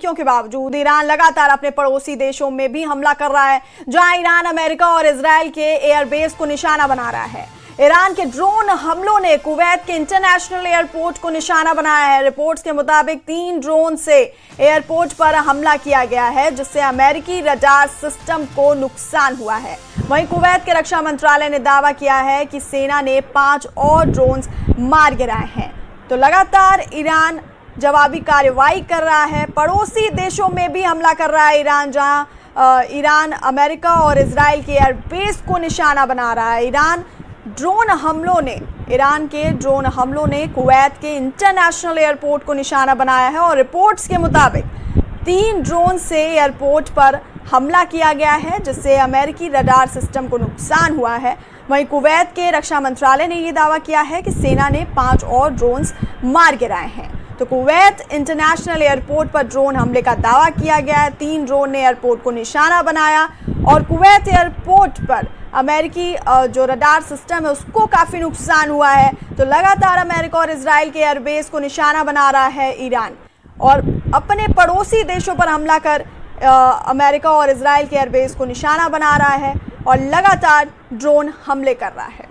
धमकियों के बावजूद ईरान लगातार अपने पड़ोसी देशों में भी हमला कर रहा है, जहां ईरान अमेरिका और इजराइल के एयरबेस को निशाना बना रहा है। ईरान के ड्रोन हमलों ने कुवैत के इंटरनेशनल एयरपोर्ट को निशाना बनाया है। रिपोर्ट्स के मुताबिक 3 ड्रोन से एयरपोर्ट पर हमला किया गया है, जिससे अमेरिकी रडार सिस्टम को नुकसान हुआ है। वहीं कुवैत के रक्षा मंत्रालय ने दावा किया है कि सेना ने 5 और ड्रोन मार गिराए हैं। तो लगातार ईरान जवाबी कार्रवाई कर रहा है, पड़ोसी देशों में भी हमला कर रहा है ईरान, जहां ईरान अमेरिका और इजराइल के एयरबेस को निशाना बना रहा है। ईरान के ड्रोन हमलों ने कुवैत के इंटरनेशनल एयरपोर्ट को निशाना बनाया है और रिपोर्ट्स के मुताबिक 3 ड्रोन से एयरपोर्ट पर हमला किया गया है, जिससे अमेरिकी रडार सिस्टम को नुकसान हुआ है। वहीं कुवैत के रक्षा मंत्रालय ने यह दावा किया है कि सेना ने 5 और ड्रोन्स मार गिराए हैं। तो कुवैत इंटरनेशनल एयरपोर्ट पर ड्रोन हमले का दावा किया गया है। 3 ड्रोन ने एयरपोर्ट को निशाना बनाया और कुवैत एयरपोर्ट पर अमेरिकी जो रडार सिस्टम है उसको काफ़ी नुकसान हुआ है। तो लगातार अमेरिका और इजराइल के एयरबेस को निशाना बना रहा है ईरान और अपने पड़ोसी देशों पर हमला कर अमेरिका और इजराइल के एयरबेस को निशाना बना रहा है और लगातार ड्रोन हमले कर रहा है।